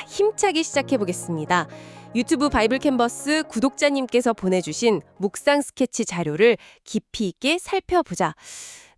힘차게 시작해 보겠습니다. 유튜브 바이블 캔버스 구독자님께서 보내주신 묵상 스케치 자료를 깊이 있게 살펴보자.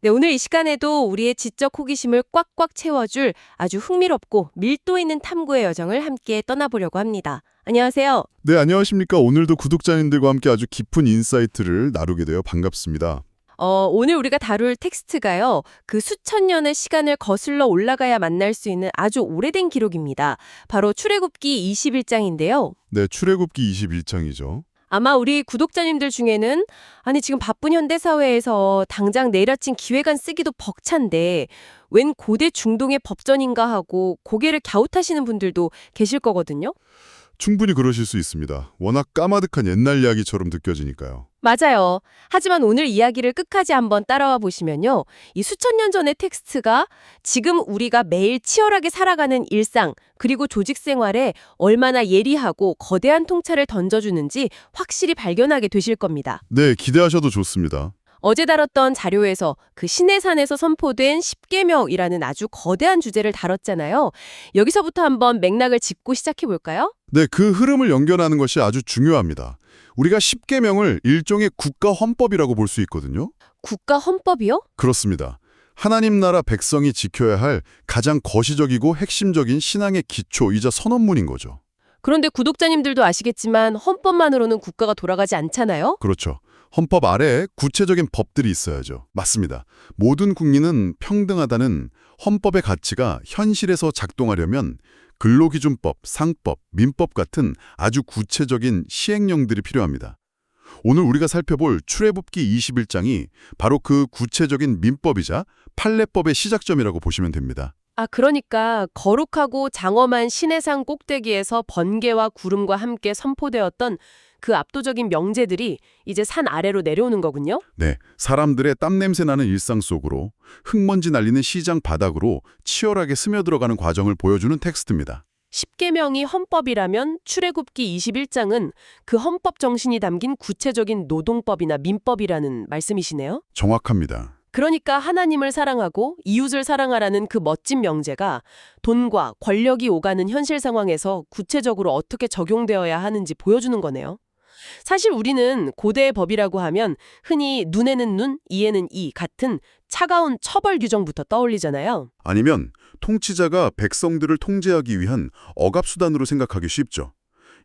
네, 오늘 이 시간에도 우리의 지적 호기심을 꽉꽉 채워줄 아주 흥미롭고 밀도 있는 탐구의 여정을 함께 떠나보려고 합니다. 안녕하세요. 네, 안녕하십니까. 오늘도 구독자님들과 함께 아주 깊은 인사이트를 나누게 되어 반갑습니다. 오늘 우리가 다룰 텍스트가요. 그 수천 년의 시간을 거슬러 올라가야 만날 수 있는 아주 오래된 기록입니다. 바로 출애굽기 21장인데요. 네, 출애굽기 21장이죠. 아마 우리 구독자님들 중에는 아니 지금 바쁜 현대사회에서 당장 내일 아침 기획안 쓰기도 벅찬데 웬 고대 중동의 법전인가 하고 고개를 갸웃하시는 분들도 계실 거거든요. 충분히 그러실 수 있습니다. 워낙 까마득한 옛날 이야기처럼 느껴지니까요. 맞아요. 하지만 오늘 이야기를 끝까지 한번 따라와 보시면요. 이 수천 년 전의 텍스트가 지금 우리가 매일 치열하게 살아가는 일상 그리고 조직 생활에 얼마나 예리하고 거대한 통찰을 던져주는지 확실히 발견하게 되실 겁니다. 네, 기대하셔도 좋습니다. 어제 다뤘던 자료에서 그 시내산에서 선포된 십계명이라는 아주 거대한 주제를 다뤘잖아요. 여기서부터 한번 맥락을 짚고 시작해 볼까요? 네, 그 흐름을 연결하는 것이 아주 중요합니다. 우리가 십계명을 일종의 국가 헌법이라고 볼 수 있거든요. 국가 헌법이요? 그렇습니다. 하나님 나라 백성이 지켜야 할 가장 거시적이고 핵심적인 신앙의 기초이자 선언문인 거죠. 그런데 구독자님들도 아시겠지만 헌법만으로는 국가가 돌아가지 않잖아요? 그렇죠. 헌법 아래에 구체적인 법들이 있어야죠. 맞습니다. 모든 국민은 평등하다는 헌법의 가치가 현실에서 작동하려면 근로기준법, 상법, 민법 같은 아주 구체적인 시행령들이 필요합니다. 오늘 우리가 살펴볼 출애굽기 21장이 바로 그 구체적인 민법이자 판례법의 시작점이라고 보시면 됩니다. 그러니까 거룩하고 장엄한 시내산 꼭대기에서 번개와 구름과 함께 선포되었던 그 압도적인 명제들이 이제 산 아래로 내려오는 거군요. 네, 사람들의 땀냄새 나는 일상 속으로 흙먼지 날리는 시장 바닥으로 치열하게 스며들어가는 과정을 보여주는 텍스트입니다. 십계명이 헌법이라면 출애굽기 21장은 그 헌법 정신이 담긴 구체적인 노동법이나 민법이라는 말씀이시네요. 정확합니다. 그러니까 하나님을 사랑하고 이웃을 사랑하라는 그 멋진 명제가 돈과 권력이 오가는 현실 상황에서 구체적으로 어떻게 적용되어야 하는지 보여주는 거네요. 사실 우리는 고대의 법이라고 하면 흔히 눈에는 눈, 이에는 이 같은 차가운 처벌 규정부터 떠올리잖아요. 아니면 통치자가 백성들을 통제하기 위한 억압수단으로 생각하기 쉽죠.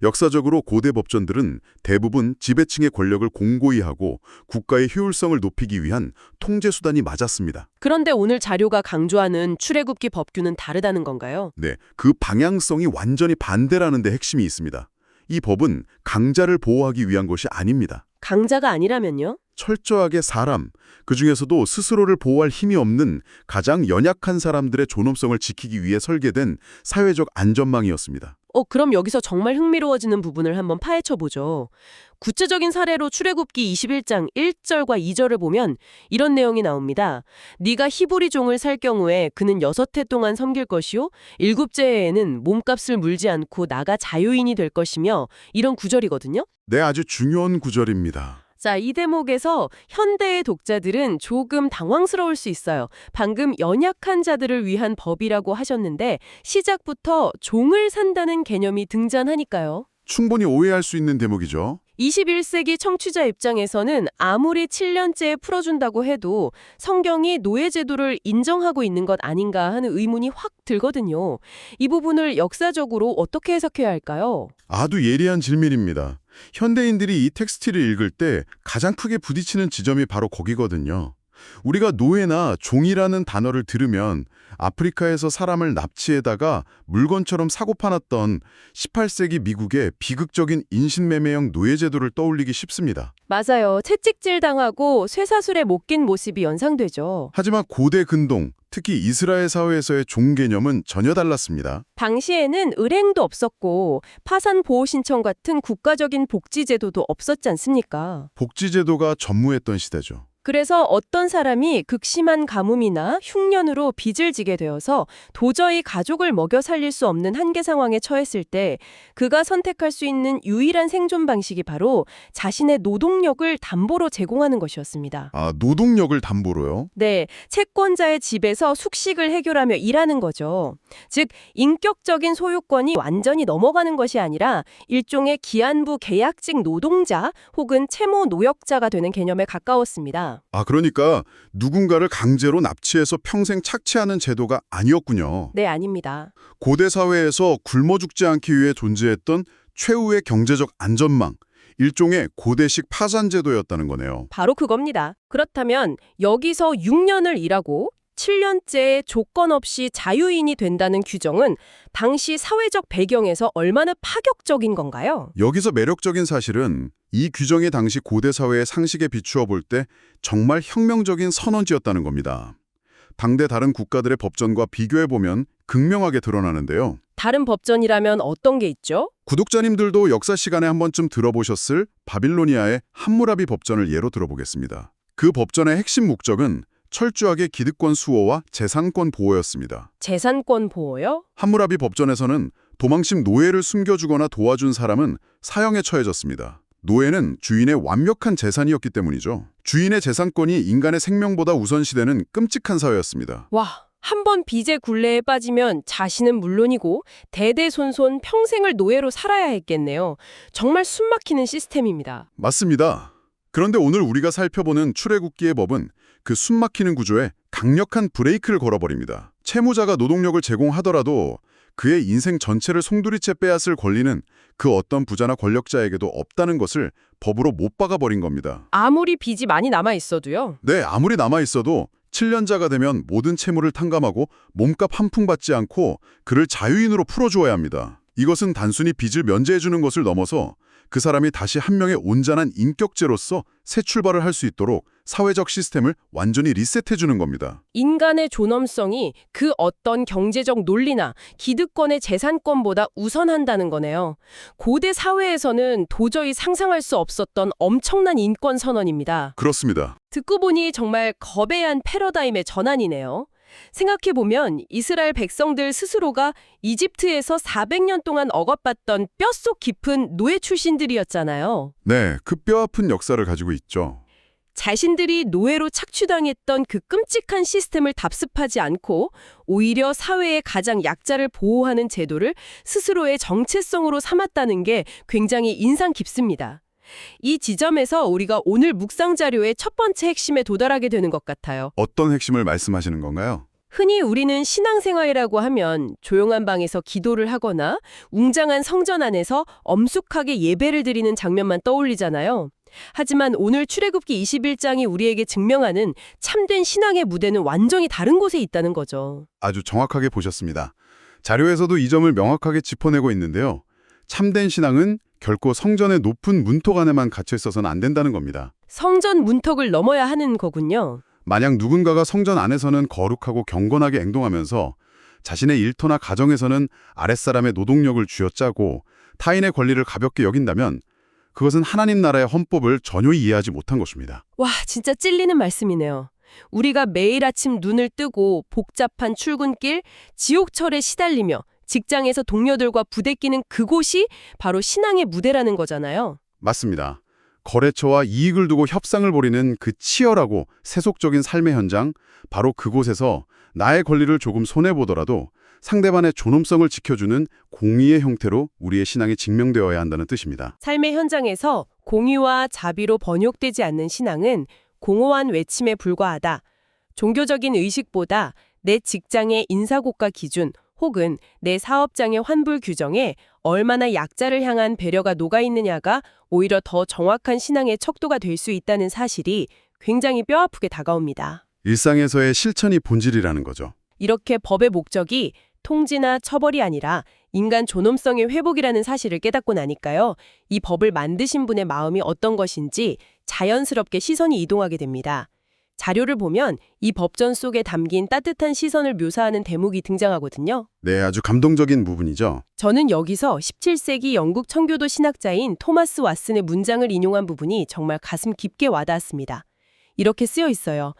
역사적으로 고대 법전들은 대부분 지배층의 권력을 공고히 하고 국가의 효율성을 높이기 위한 통제수단이 맞았습니다. 그런데 오늘 자료가 강조하는 출애굽기 법규는 다르다는 건가요? 네, 그 방향성이 완전히 반대라는 데 핵심이 있습니다. 이 법은 강자를 보호하기 위한 것이 아닙니다. 강자가 아니라면요? 철저하게 사람, 그중에서도 스스로를 보호할 힘이 없는 가장 연약한 사람들의 존엄성을 지키기 위해 설계된 사회적 안전망이었습니다. 그럼 여기서 정말 흥미로워지는 부분을 한번 파헤쳐보죠. 구체적인 사례로 출애굽기 21장 1절과 2절을 보면 이런 내용이 나옵니다. 네가 히브리 종을 살 경우에 그는 6해 동안 섬길 것이요 7째 해에는 몸값을 물지 않고 나가 자유인이 될 것이며 이런 구절이거든요. 네, 아주 중요한 구절입니다. 자, 이 대목에서 현대의 독자들은 조금 당황스러울 수 있어요. 방금 연약한 자들을 위한 법이라고 하셨는데 시작부터 종을 산다는 개념이 등장하니까요. 충분히 오해할 수 있는 대목이죠. 21세기 청취자 입장에서는 아무리 7년째에 풀어준다고 해도 성경이 노예제도를 인정하고 있는 것 아닌가 하는 의문이 확 들거든요. 이 부분을 역사적으로 어떻게 해석해야 할까요? 아주 예리한 질문입니다. 현대인들이 이 텍스트를 읽을 때 가장 크게 부딪히는 지점이 바로 거기거든요. 우리가 노예나 종이라는 단어를 들으면 아프리카에서 사람을 납치해다가 물건처럼 사고 팔았던 18세기 미국의 비극적인 인신매매형 노예제도를 떠올리기 쉽습니다. 맞아요. 채찍질 당하고 쇠사슬에 못 낀 모습이 연상되죠. 하지만 고대 근동, 특히 이스라엘 사회에서의 종 개념은 전혀 달랐습니다. 당시에는 을행도 없었고 파산 보호 신청 같은 국가적인 복지 제도도 없었지 않습니까? 복지제도가 전무했던 시대죠. 그래서 어떤 사람이 극심한 가뭄이나 흉년으로 빚을 지게 되어서 도저히 가족을 먹여 살릴 수 없는 한계 상황에 처했을 때 그가 선택할 수 있는 유일한 생존 방식이 바로 자신의 노동력을 담보로 제공하는 것이었습니다. 아, 노동력을 담보로요? 네, 채권자의 집에서 숙식을 해결하며 일하는 거죠. 즉, 인격적인 소유권이 완전히 넘어가는 것이 아니라 일종의 기한부 계약직 노동자 혹은 채무 노역자가 되는 개념에 가까웠습니다. 아, 그러니까 누군가를 강제로 납치해서 평생 착취하는 제도가 아니었군요. 네, 아닙니다. 고대 사회에서 굶어 죽지 않기 위해 존재했던 최후의 경제적 안전망, 일종의 고대식 파산 제도였다는 거네요. 바로 그겁니다. 그렇다면 여기서 6년을 일하고 7년째에 조건 없이 자유인이 된다는 규정은 당시 사회적 배경에서 얼마나 파격적인 건가요? 여기서 매력적인 사실은 이 규정이 당시 고대 사회의 상식에 비추어 볼 때 정말 혁명적인 선언지였다는 겁니다. 당대 다른 국가들의 법전과 비교해보면 극명하게 드러나는데요. 다른 법전이라면 어떤 게 있죠? 구독자님들도 역사 시간에 한 번쯤 들어보셨을 바빌로니아의 함무라비 법전을 예로 들어보겠습니다. 그 법전의 핵심 목적은 철저하게 기득권 수호와 재산권 보호였습니다. 재산권 보호요? 함무라비 법전에서는 도망친 노예를 숨겨주거나 도와준 사람은 사형에 처해졌습니다. 노예는 주인의 완벽한 재산이었기 때문이죠. 주인의 재산권이 인간의 생명보다 우선시되는 끔찍한 사회였습니다. 와, 한 번 빚의 굴레에 빠지면 자신은 물론이고 대대손손 평생을 노예로 살아야 했겠네요. 정말 숨막히는 시스템입니다. 맞습니다. 그런데 오늘 우리가 살펴보는 출애굽기의 법은 그 숨막히는 구조에 강력한 브레이크를 걸어버립니다. 채무자가 노동력을 제공하더라도 그의 인생 전체를 송두리째 빼앗을 권리는 그 어떤 부자나 권력자에게도 없다는 것을 법으로 못 박아버린 겁니다. 아무리 빚이 많이 남아있어도요. 네, 아무리 남아있어도 7년자가 되면 모든 채무를 탕감하고 몸값 한 푼 받지 않고 그를 자유인으로 풀어주어야 합니다. 이것은 단순히 빚을 면제해주는 것을 넘어서 그 사람이 다시 한 명의 온전한 인격체로서 새 출발을 할 수 있도록 사회적 시스템을 완전히 리셋해주는 겁니다. 인간의 존엄성이 그 어떤 경제적 논리나 기득권의 재산권보다 우선한다는 거네요. 고대 사회에서는 도저히 상상할 수 없었던 엄청난 인권 선언입니다. 그렇습니다. 듣고 보니 정말 거대한 패러다임의 전환이네요. 생각해보면 이스라엘 백성들 스스로가 이집트에서 400년 동안 억압받던 뼛속 깊은 노예 출신들이었잖아요. 네, 그 뼈아픈 역사를 가지고 있죠. 자신들이 노예로 착취당했던 그 끔찍한 시스템을 답습하지 않고 오히려 사회의 가장 약자를 보호하는 제도를 스스로의 정체성으로 삼았다는 게 굉장히 인상 깊습니다. 이 지점에서 우리가 오늘 묵상 자료의 첫 번째 핵심에 도달하게 되는 것 같아요. 어떤 핵심을 말씀하시는 건가요? 흔히 우리는 신앙생활이라고 하면 조용한 방에서 기도를 하거나 웅장한 성전 안에서 엄숙하게 예배를 드리는 장면만 떠올리잖아요. 하지만 오늘 출애굽기 21장이 우리에게 증명하는 참된 신앙의 무대는 완전히 다른 곳에 있다는 거죠. 아주 정확하게 보셨습니다. 자료에서도 이 점을 명확하게 짚어내고 있는데요. 참된 신앙은 결코 성전의 높은 문턱 안에만 갇혀 있어서는 안 된다는 겁니다. 성전 문턱을 넘어야 하는 거군요. 만약 누군가가 성전 안에서는 거룩하고 경건하게 행동하면서 자신의 일터나 가정에서는 아랫사람의 노동력을 쥐어짜고 타인의 권리를 가볍게 여긴다면 그것은 하나님 나라의 헌법을 전혀 이해하지 못한 것입니다. 와, 진짜 찔리는 말씀이네요. 우리가 매일 아침 눈을 뜨고 복잡한 출근길, 지옥철에 시달리며 직장에서 동료들과 부대끼는 그곳이 바로 신앙의 무대라는 거잖아요. 맞습니다. 거래처와 이익을 두고 협상을 벌이는 그 치열하고 세속적인 삶의 현장, 바로 그곳에서 나의 권리를 조금 손해보더라도 상대방의 존엄성을 지켜주는 공의의 형태로 우리의 신앙이 증명되어야 한다는 뜻입니다. 삶의 현장에서 공의와 자비로 번역되지 않는 신앙은 공허한 외침에 불과하다. 종교적인 의식보다 내 직장의 인사고가 기준 혹은 내 사업장의 환불 규정에 얼마나 약자를 향한 배려가 녹아있느냐가 오히려 더 정확한 신앙의 척도가 될 수 있다는 사실이 굉장히 뼈아프게 다가옵니다. 일상에서의 실천이 본질이라는 거죠. 이렇게 법의 목적이 통지나 처벌이 아니라 인간 존엄성의 회복이라는 사실을 깨닫고 나니까요. 이 법을 만드신 분의 마음이 어떤 것인지 자연스럽게 시선이 이동하게 됩니다. 자료를 보면 이 법전 속에 담긴 따뜻한 시선을 묘사하는 대목이 등장하거든요. 네, 아주 감동적인 부분이죠. 저는 여기서 17세기 영국 청교도 신학자인 토마스 왓슨의 문장을 인용한 부분이 정말 가슴 깊게 와닿았습니다. 이렇게 쓰여 있어요.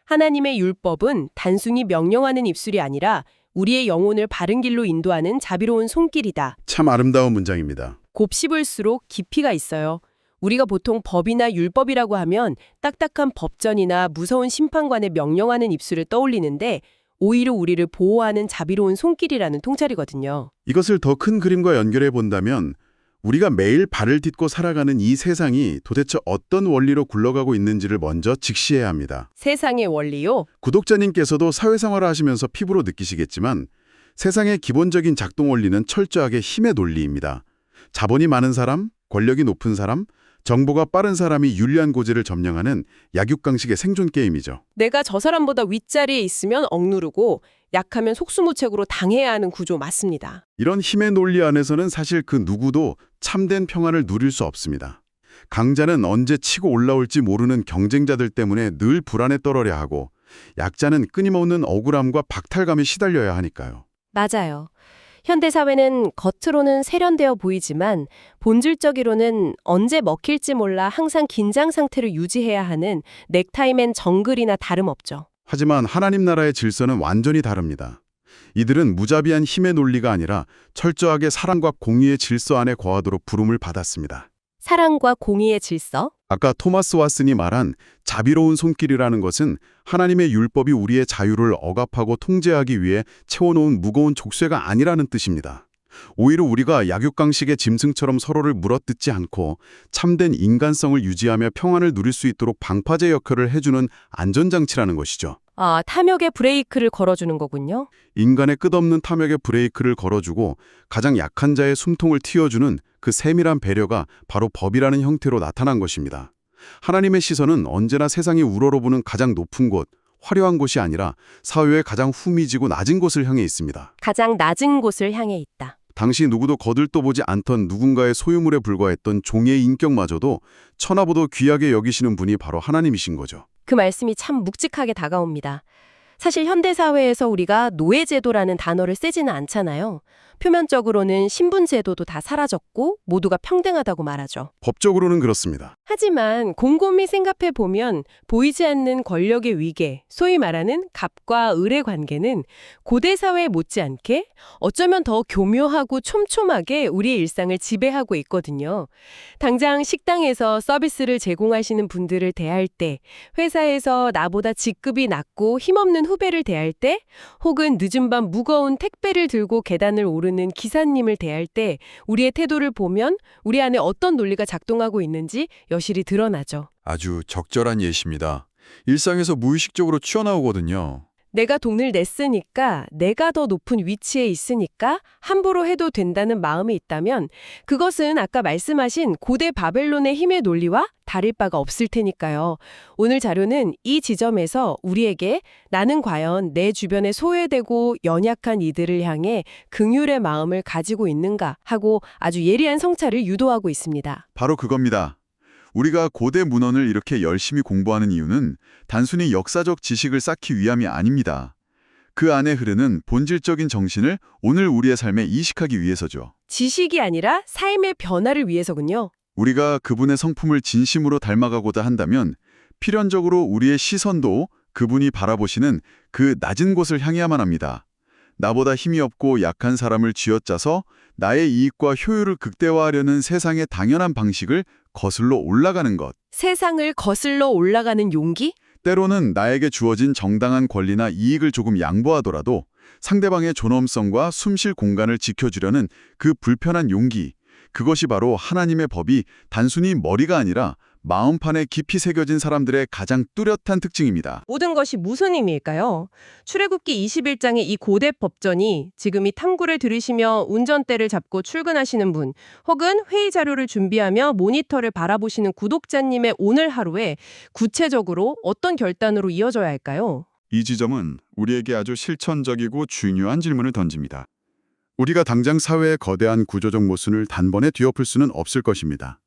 하나님의 율법은 단순히 명령하는 입술이 아니라 우리의 영혼을 바른 길로 인도하는 자비로운 손길이다. 참 아름다운 문장입니다. 곱씹을수록 깊이가 있어요. 우리가 보통 법이나 율법이라고 하면 딱딱한 법전이나 무서운 심판관의 명령하는 입술을 떠올리는데 오히려 우리를 보호하는 자비로운 손길이라는 통찰이거든요. 이것을 더 큰 그림과 연결해 본다면 우리가 매일 발을 딛고 살아가는 이 세상이 도대체 어떤 원리로 굴러가고 있는지를 먼저 직시해야 합니다. 세상의 원리요? 구독자님께서도 사회생활을 하시면서 피부로 느끼시겠지만 세상의 기본적인 작동 원리는 철저하게 힘의 논리입니다. 자본이 많은 사람, 권력이 높은 사람, 정보가 빠른 사람이 유리한 고지를 점령하는 약육강식의 생존 게임이죠. 내가 저 사람보다 윗자리에 있으면 억누르고 약하면 속수무책으로 당해야 하는 구조 맞습니다. 이런 힘의 논리 안에서는 사실 그 누구도 참된 평안을 누릴 수 없습니다. 강자는 언제 치고 올라올지 모르는 경쟁자들 때문에 늘 불안에 떨어야 하고 약자는 끊임없는 억울함과 박탈감에 시달려야 하니까요. 맞아요. 현대사회는 겉으로는 세련되어 보이지만 본질적으로는 언제 먹힐지 몰라 항상 긴장 상태를 유지해야 하는 넥타이맨 정글이나 다름없죠. 하지만 하나님 나라의 질서는 완전히 다릅니다. 이들은 무자비한 힘의 논리가 아니라 철저하게 사랑과 공의의 질서 안에 거하도록 부름을 받았습니다. 사랑과 공의의 질서? 아까 토마스 왓슨이 말한 자비로운 손길이라는 것은 하나님의 율법이 우리의 자유를 억압하고 통제하기 위해 채워놓은 무거운 족쇄가 아니라는 뜻입니다. 오히려 우리가 약육강식의 짐승처럼 서로를 물어뜯지 않고 참된 인간성을 유지하며 평안을 누릴 수 있도록 방파제 역할을 해주는 안전장치라는 것이죠. 아, 탐욕의 브레이크를 걸어주는 거군요. 인간의 끝없는 탐욕의 브레이크를 걸어주고 가장 약한 자의 숨통을 틔워주는 그 세밀한 배려가 바로 법이라는 형태로 나타난 것입니다. 하나님의 시선은 언제나 세상이 우러러보는 가장 높은 곳, 화려한 곳이 아니라 사회의 가장 후미지고 낮은 곳을 향해 있습니다. 가장 낮은 곳을 향해 있다. 당시 누구도 거들떠보지 않던 누군가의 소유물에 불과했던 종의 인격마저도 천하보도 귀하게 여기시는 분이 바로 하나님이신 거죠. 그 말씀이 참 묵직하게 다가옵니다. 사실 현대사회에서 우리가 노예제도라는 단어를 쓰지는 않잖아요. 표면적으로는 신분제도도 다 사라졌고 모두가 평등하다고 말하죠. 법적으로는 그렇습니다. 하지만 곰곰이 생각해보면 보이지 않는 권력의 위계, 소위 말하는 갑과 을의 관계는 고대 사회에 못지않게 어쩌면 더 교묘하고 촘촘하게 우리의 일상을 지배하고 있거든요. 당장 식당에서 서비스를 제공하시는 분들을 대할 때, 회사에서 나보다 직급이 낮고 힘없는 후배를 대할 때, 혹은 늦은 밤 무거운 택배를 들고 계단을 오르는 기사님을 대할 때 우리의 태도를 보면 우리 안에 어떤 논리가 작동하고 있는지 여실히 드러나죠. 아주 적절한 예시입니다. 일상에서 무의식적으로 튀어나오거든요. 내가 돈을 냈으니까, 내가 더 높은 위치에 있으니까 함부로 해도 된다는 마음이 있다면 그것은 아까 말씀하신 고대 바벨론의 힘의 논리와 다를 바가 없을 테니까요. 오늘 자료는 이 지점에서 우리에게 나는 과연 내 주변에 소외되고 연약한 이들을 향해 긍휼의 마음을 가지고 있는가 하고 아주 예리한 성찰을 유도하고 있습니다. 바로 그겁니다. 우리가 고대 문헌을 이렇게 열심히 공부하는 이유는 단순히 역사적 지식을 쌓기 위함이 아닙니다. 그 안에 흐르는 본질적인 정신을 오늘 우리의 삶에 이식하기 위해서죠. 지식이 아니라 삶의 변화를 위해서군요. 우리가 그분의 성품을 진심으로 닮아가고자 한다면 필연적으로 우리의 시선도 그분이 바라보시는 그 낮은 곳을 향해야만 합니다. 나보다 힘이 없고 약한 사람을 쥐어짜서 나의 이익과 효율을 극대화하려는 세상의 당연한 방식을 거슬러 올라가는 것. 세상을 거슬러 올라가는 용기? 때로는 나에게 주어진 정당한 권리나 이익을 조금 양보하더라도 상대방의 존엄성과 숨쉴 공간을 지켜주려는 그 불편한 용기. 그것이 바로 하나님의 법이 단순히 머리가 아니라 마음판에 깊이 새겨진 사람들의 가장 뚜렷한 특징입니다. 모든 것이 무슨 의미일까요? 출애굽기 21장의 이 고대 법전이 지금 이 탐구를 들으시며 운전대를 잡고 출근하시는 분, 혹은 회의 자료를 준비하며 모니터를 바라보시는 구독자님의 오늘 하루에 구체적으로 어떤 결단으로 이어져야 할까요? 이 지점은 우리에게 아주 실천적이고 중요한 질문을 던집니다. 우리가 당장 사회의 거대한 구조적 모순을 단번에 뒤엎을 수는 없을 것입니다.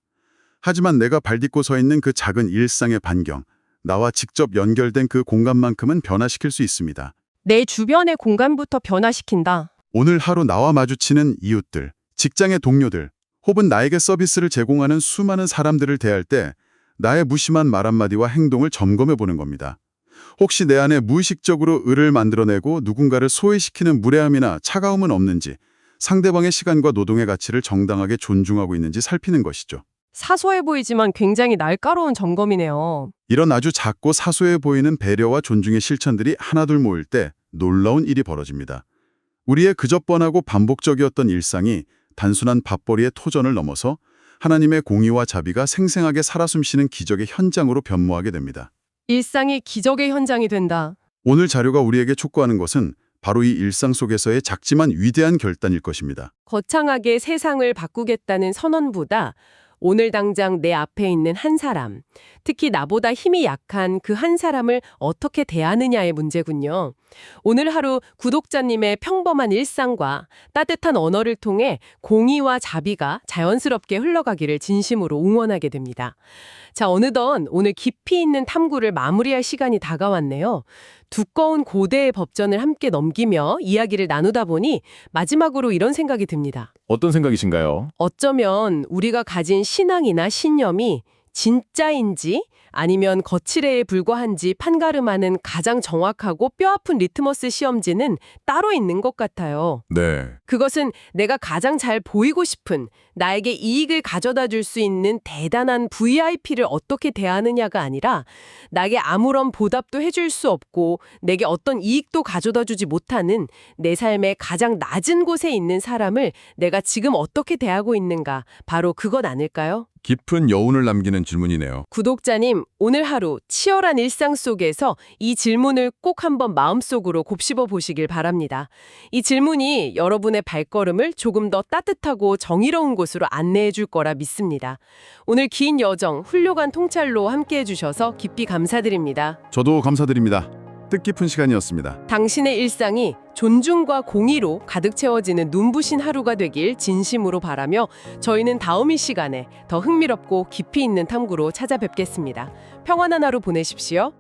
하지만 내가 발딛고 서 있는 그 작은 일상의 반경, 나와 직접 연결된 그 공간만큼은 변화시킬 수 있습니다. 내 주변의 공간부터 변화시킨다. 오늘 하루 나와 마주치는 이웃들, 직장의 동료들, 혹은 나에게 서비스를 제공하는 수많은 사람들을 대할 때 나의 무심한 말 한마디와 행동을 점검해 보는 겁니다. 혹시 내 안에 무의식적으로 을을 만들어내고 누군가를 소외시키는 무례함이나 차가움은 없는지, 상대방의 시간과 노동의 가치를 정당하게 존중하고 있는지 살피는 것이죠. 사소해 보이지만 굉장히 날카로운 점검이네요. 이런 아주 작고 사소해 보이는 배려와 존중의 실천들이 하나둘 모일 때 놀라운 일이 벌어집니다. 우리의 그저 뻔하고 반복적이었던 일상이 단순한 밥벌이의 토전을 넘어서 하나님의 공의와 자비가 생생하게 살아 숨쉬는 기적의 현장으로 변모하게 됩니다. 일상이 기적의 현장이 된다. 오늘 자료가 우리에게 촉구하는 것은 바로 이 일상 속에서의 작지만 위대한 결단일 것입니다. 거창하게 세상을 바꾸겠다는 선언보다 오늘 당장 내 앞에 있는 한 사람, 특히 나보다 힘이 약한 그 한 사람을 어떻게 대하느냐의 문제군요. 오늘 하루 구독자님의 평범한 일상과 따뜻한 언어를 통해 공의와 자비가 자연스럽게 흘러가기를 진심으로 응원하게 됩니다. 자, 어느덧 오늘 깊이 있는 탐구를 마무리할 시간이 다가왔네요. 두꺼운 고대의 법전을 함께 넘기며 이야기를 나누다 보니 마지막으로 이런 생각이 듭니다. 어떤 생각이신가요? 어쩌면 우리가 가진 신앙이나 신념이 진짜인지 아니면 거칠애에 불과한지 판가름하는 가장 정확하고 뼈아픈 리트머스 시험지는 따로 있는 것 같아요. 네. 그것은 내가 가장 잘 보이고 싶은, 나에게 이익을 가져다 줄 수 있는 대단한 VIP를 어떻게 대하느냐가 아니라 나에게 아무런 보답도 해줄 수 없고 내게 어떤 이익도 가져다 주지 못하는 내 삶의 가장 낮은 곳에 있는 사람을 내가 지금 어떻게 대하고 있는가, 바로 그것 아닐까요? 깊은 여운을 남기는 질문이네요. 구독자님, 오늘 하루 치열한 일상 속에서 이 질문을 꼭 한번 마음속으로 곱씹어 보시길 바랍니다. 이 질문이 여러분의 발걸음을 조금 더 따뜻하고 정의로운 곳으로 안내해 줄 거라 믿습니다. 오늘 긴 여정, 훌륭한 통찰로 함께해 주셔서 깊이 감사드립니다. 저도 감사드립니다. 뜻깊은 시간이었습니다. 당신의 일상이 존중과 공의로 가득 채워지는 눈부신 하루가 되길 진심으로 바라며 저희는 다음 이 시간에 더 흥미롭고 깊이 있는 탐구로 찾아뵙겠습니다. 평안한 하루 보내십시오.